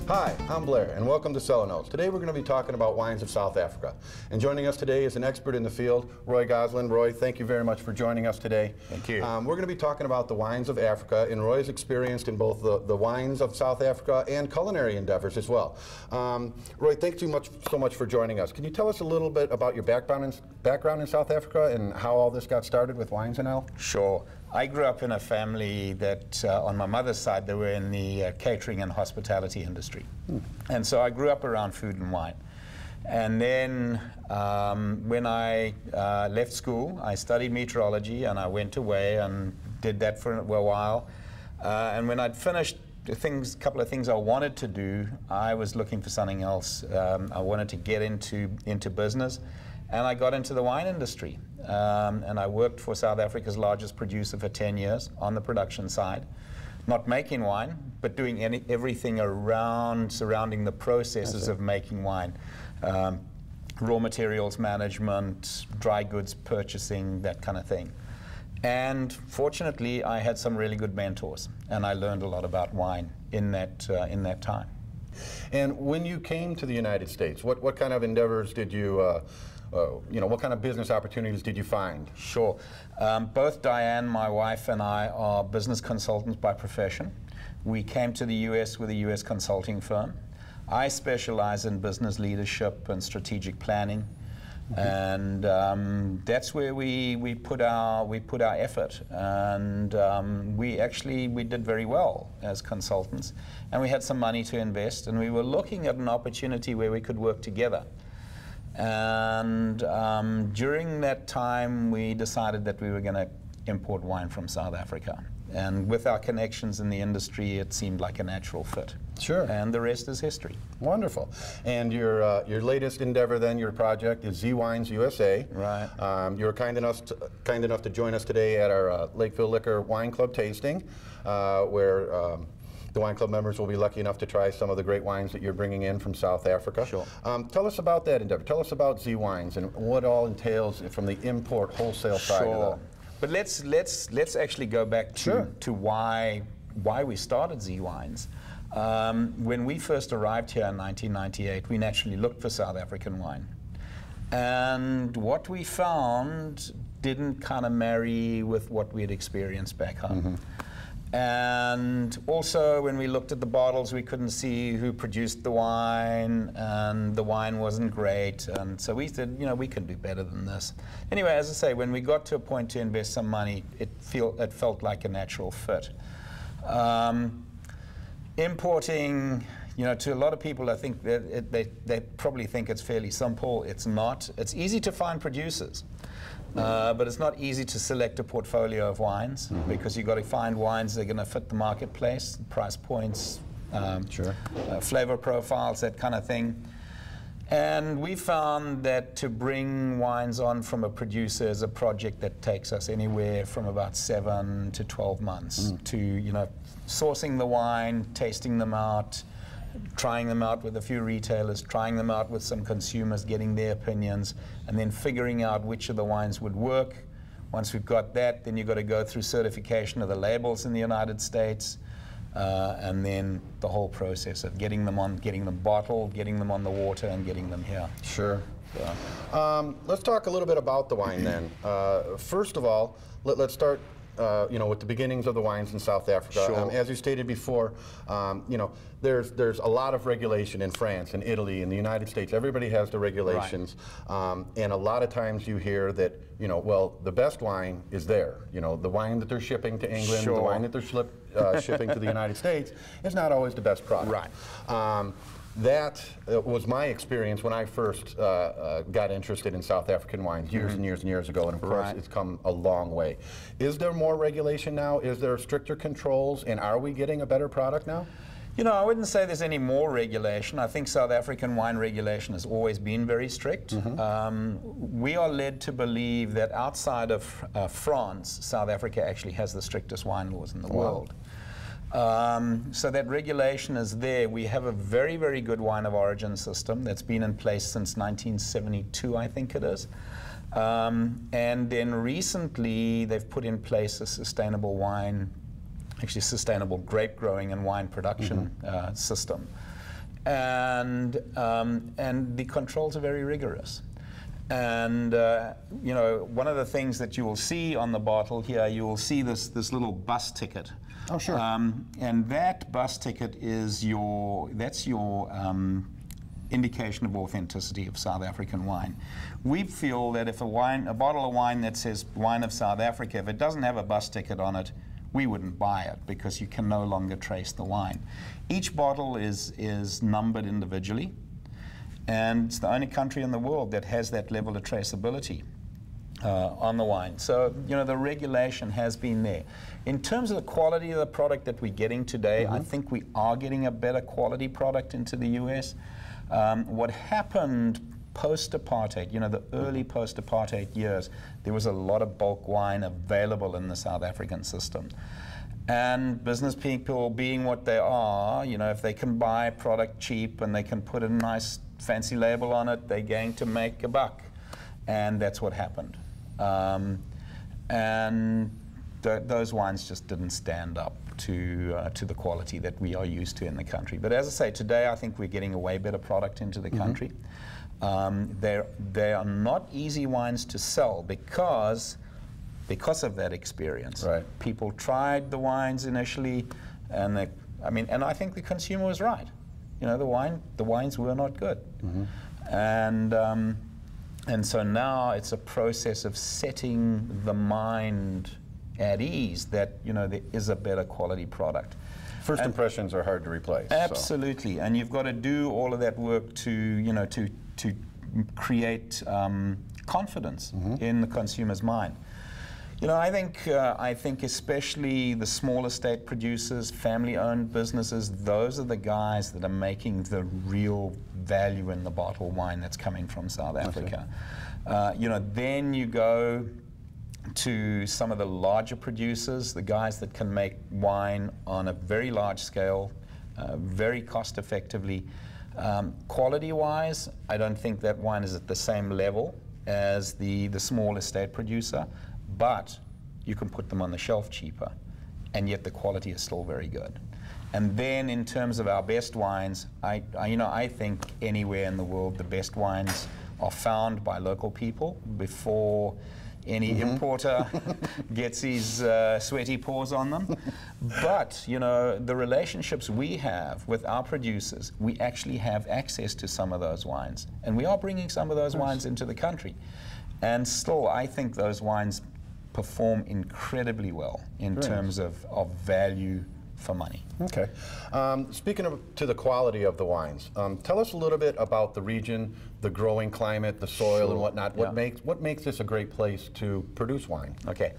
Hi, I'm Blair, and welcome to Cellar Notes. Today we're going to be talking about wines of South Africa. And joining us today is an expert in the field, Roy Golin. Roy, thank you very much for joining us today. Thank you. We're going to be talking about the wines of Africa, and Roy's experienced in both the wines of South Africa and culinary endeavors as well. Roy, thank you so much for joining us. Can you tell us a little bit about your background in South Africa and how all this got started with wines and ale? Sure. I grew up in a family that, on my mother's side, they were in the catering and hospitality industry. And so I grew up around food and wine. And then when I left school, I studied meteorology, and I went away and did that for a while. And when I'd finished a couple of things I wanted to do, I was looking for something else. I wanted to get into business, and I got into the wine industry. And I worked for South Africa's largest producer for 10 years on the production side, not making wine, but doing everything surrounding the processes of making wine. Raw materials management, dry goods purchasing, that kind of thing. And fortunately, I had some really good mentors, and I learned a lot about wine in that time. And when you came to the United States, what kind of endeavors did you what kind of business opportunities did you find? Sure. Both Diane, my wife, and I are business consultants by profession. We came to the U.S. with a U.S. consulting firm. I specialize in business leadership and strategic planning, and that's where we put our effort. And we did very well as consultants, and we had some money to invest, and we were looking at an opportunity where we could work together. And during that time, we decided that we were going to import wine from South Africa. And with our connections in the industry, it seemed like a natural fit. Sure. And the rest is history. Wonderful. And your lasted endeavor, then, your project is Z Wines USA. Right. You were kind enough to join us today at our Lakeville Liquor Wine Club tasting, where the wine club members will be lucky enough to try some of the great wines that you're bringing in from South Africa. Sure. Tell us about that endeavor. Tell us about Z Wines and what all entails from the import wholesale side of that. But let's actually go back to why we started Z Wines. When we first arrived here in 1998, we naturally looked for South African wine, and what we found didn't kind of marry with what we had experienced back home. And also, when we looked at the bottles, we couldn't see who produced the wine, and the wine wasn't great. And so we said, we can do better than this. Anyway, as I say, when we got to a point to invest some money, it felt like a natural fit. Importing, to a lot of people, I think that they probably think it's fairly simple. It's not. It's easy to find producers. But it's not easy to select a portfolio of wines, because you've got to find wines that are going to fit the marketplace, price points, flavor profiles, that kind of thing. And we found that to bring wines on from a producer is a project that takes us anywhere from about 7 to 12 months to, sourcing the wine, tasting them out, trying them out with a few retailers, trying them out with some consumers, getting their opinions, and then figuring out which of the wines would work. Once we've got that, then you've got to go through certification of the labels in the United States, and then the whole process of getting them bottled, getting them on the water, and getting them here. Sure. Let's talk a little bit about the wine then. First of all, let's start with the beginnings of the wines in South Africa. Sure. As you stated before, there's a lot of regulation in France and Italy and the United States. Everybody has the regulations, and a lot of times you hear that, the best wine is there. The wine that they're shipping to England, the wine that they're shipping to the United States is not always the best product. Right. That was my experience when I first got interested in South African wines years and years and years ago, and of course it's come a long way. Is there more regulation now? Is there stricter controls, and are we getting a better product now? I wouldn't say there's any more regulation. I think South African wine regulation has always been very strict. We are led to believe that outside of France, South Africa actually has the strictest wine laws in the world. So that regulation is there. We have a very, very good wine of origin system that's been in place since 1972, I think it is. And then recently, they've put in place a sustainable wine, actually sustainable grape growing and wine production system. and the controls are very rigorous. And you know, one of the things that you will see on the bottle here, you will see this little bus ticket. Oh, sure. And that bus ticket is your indication of authenticity of South African wine. We feel that if a bottle of wine that says wine of South Africa, if it doesn't have a bus ticket on it, we wouldn't buy it because you can no longer trace the wine. Each bottle is numbered individually, and it's the only country in the world that has that level of traceability on the wine. So, you know, the regulation has been there. In terms of the quality of the product that we're getting today, I think we are getting a better quality product into the US. What happened post-apartheid, you know, the early post-apartheid years, there was a lot of bulk wine available in the South African system. And business people, being what they are, you know, if they can buy product cheap and they can put a nice fancy label on it, they're going to make a buck. And that's what happened. Those wines just didn't stand up to the quality that we are used to in the country. But as I say, today I think we're getting a way better product into the country. They are not easy wines to sell because of that experience. Right. People tried the wines initially, and I think the consumer was right. You know, the wines were not good, and so now it's a process of setting the mind at ease that, you know, there is a better quality product. First impressions are hard to replace. Absolutely, so. And you've got to do all of that work to, you know, to create confidence in the consumer's mind. You know, I think especially the small estate producers, family-owned businesses, those are the guys that are making the real value in the bottled wine that's coming from South Africa. You know, then you go to some of the larger producers, the guys that can make wine on a very large scale, very cost effectively. Quality-wise, I don't think that wine is at the same level as the small estate producer, but you can put them on the shelf cheaper, and yet the quality is still very good. And then in terms of our best wines, I think anywhere in the world the best wines are found by local people before any importer gets his sweaty paws on them. But, you know, the relationships we have with our producers, we actually have access to some of those wines. And we are bringing some of those wines into the country. And still, I think those wines perform incredibly well in terms of value for money. Okay. Speaking to the quality of the wines, tell us a little bit about the region, the growing climate, the soil and whatnot. What makes this a great place to produce wine? Okay.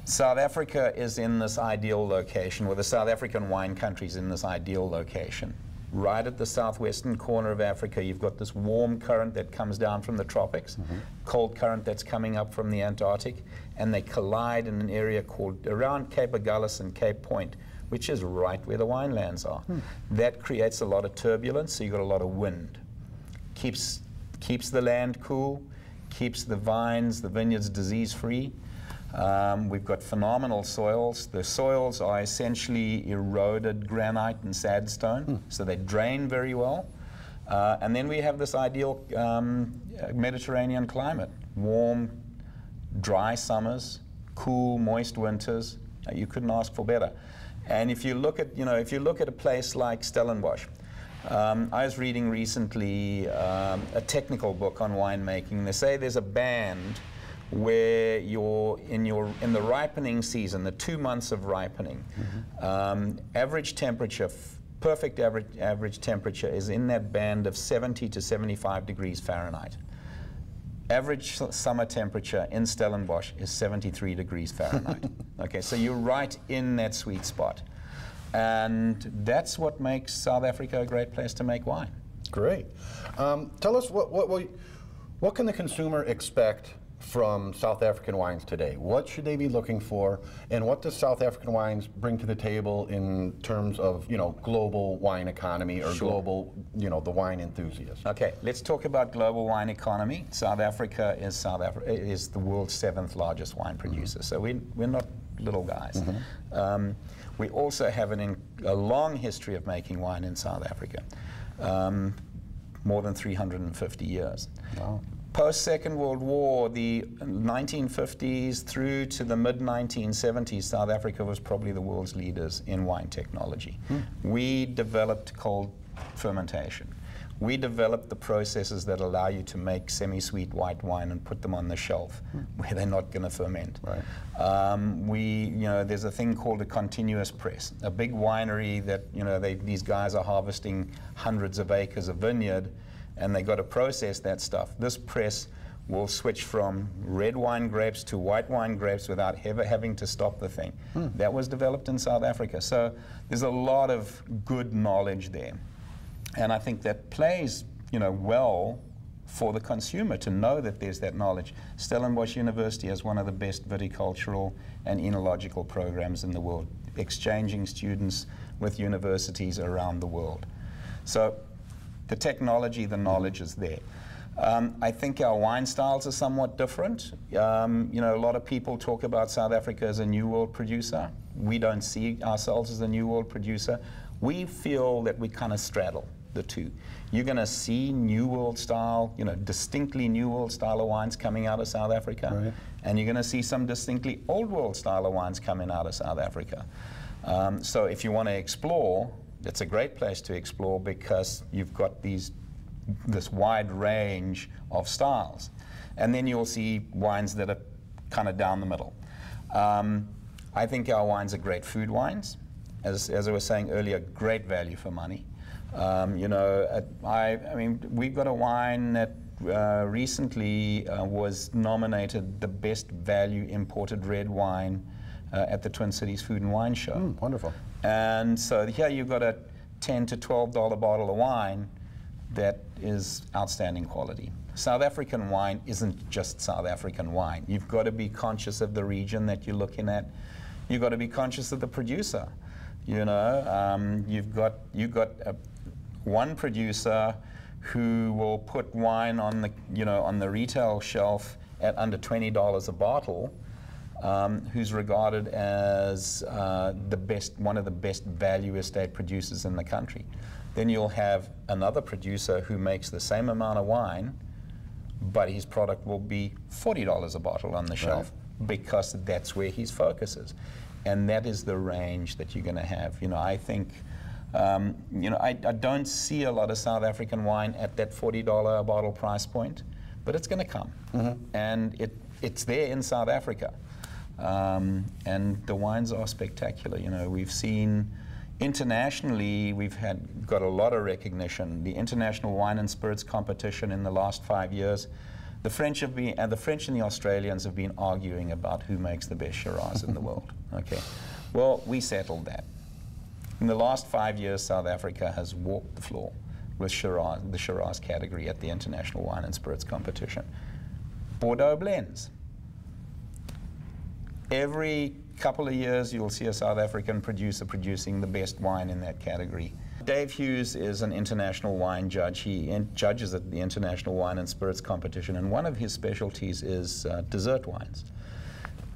South Africa is in this ideal location, or the South African wine country is in this ideal location. Right at the southwestern corner of Africa, you've got this warm current that comes down from the tropics, cold current that's coming up from the Antarctic, and they collide in an area called around Cape Agulhas and Cape Point, which is right where the winelands are. That creates a lot of turbulence, so you've got a lot of wind. Keeps the land cool, keeps the vines, the vineyards disease-free. We've got phenomenal soils. The soils are essentially eroded granite and sandstone, so they drain very well. And then we have this ideal Mediterranean climate. Warm, dry summers, cool, moist winters. You couldn't ask for better. And if you look at, a place like Stellenbosch, I was reading recently a technical book on winemaking. They say there's a band where you're in the ripening season, the 2 months of ripening, average temperature, perfect average temperature is in that band of 70 to 75 degrees Fahrenheit. Average summer temperature in Stellenbosch is 73 degrees Fahrenheit. Okay, so you're right in that sweet spot. And that's what makes South Africa a great place to make wine. Great. Tell us, what can the consumer expect from South African wines today? What should they be looking for, and what does South African wines bring to the table in terms of, global wine economy or global, the wine enthusiast? Okay, let's talk about global wine economy. South Africa is the world's 7th largest wine producer, so we're not little guys. We also have a long history of making wine in South Africa. more than 350 years. Wow. Post-Second World War, the 1950s through to the mid-1970s, South Africa was probably the world's leaders in wine technology. We developed cold fermentation. We developed the processes that allow you to make semi-sweet white wine and put them on the shelf where they're not going to ferment. Right. There's a thing called a continuous press. A big winery that, these guys are harvesting hundreds of acres of vineyard, and they got to process that stuff. This press will switch from red wine grapes to white wine grapes without ever having to stop the thing. That was developed in South Africa. So there's a lot of good knowledge there. And I think that plays, well for the consumer to know that there's that knowledge. Stellenbosch University has one of the best viticultural and enological programs in the world, exchanging students with universities around the world. So the technology, the knowledge is there. I think our wine styles are somewhat different. A lot of people talk about South Africa as a New World producer. We don't see ourselves as a New World producer. We feel that we kind of straddle the two. You're going to see New World style, distinctly New World style of wines coming out of South Africa, right. And you're going to see some distinctly Old World style of wines coming out of South Africa. So if you want to explore, it's a great place to explore because you've got this wide range of styles. And then you'll see wines that are kind of down the middle. I think our wines are great food wines. As I was saying earlier, great value for money. We've got a wine that recently was nominated the best value imported red wine at the Twin Cities Food and Wine Show. Wonderful. And so here you've got a $10 to $12 bottle of wine that is outstanding quality. South African wine isn't just South African wine. You've got to be conscious of the region that you're looking at. You've got to be conscious of the producer. You've got one producer who will put wine on the retail shelf at under $20 a bottle, who's regarded as one of the best value estate producers in the country. Then you'll have another producer who makes the same amount of wine, but his product will be $40 a bottle on the shelf, right. Because that's where his focus is. And that is the range that you're going to have. I think, I don't see a lot of South African wine at that $40 a bottle price point, but it's going to come. And it's there in South Africa. And the wines are spectacular. We've seen internationally, got a lot of recognition. The International Wine and Spirits Competition in the last 5 years, the French and the Australians have been arguing about who makes the best Shiraz in the world. Okay, well, we settled that. In the last 5 years, South Africa has walked the floor with Shiraz, the Shiraz category at the International Wine and Spirits Competition. Bordeaux blends. Every couple of years, you'll see a South African producer producing the best wine in that category. Dave Hughes is an international wine judge. He judges at the International Wine and Spirits Competition, and one of his specialties is dessert wines.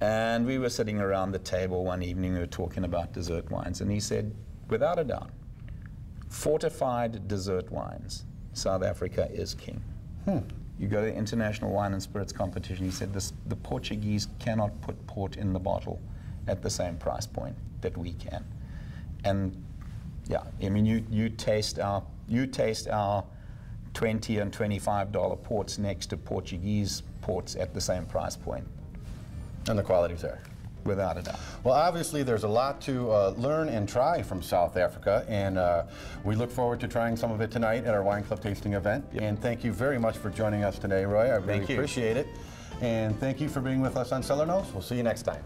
And we were sitting around the table one evening, we were talking about dessert wines, and he said, without a doubt, fortified dessert wines, South Africa is king. You go to the International Wine and Spirits Competition, he said, the Portuguese cannot put port in the bottle at the same price point that we can. And yeah, I mean, you taste our $20 and $25 ports next to Portuguese ports at the same price point. And the quality's there. Without a doubt. Well, obviously there's a lot to learn and try from South Africa, and we look forward to trying some of it tonight at our Wine Club tasting event. Yep. And thank you very much for joining us today, Roy. I really appreciate it. And thank you for being with us on Cellar Notes. We'll see you next time.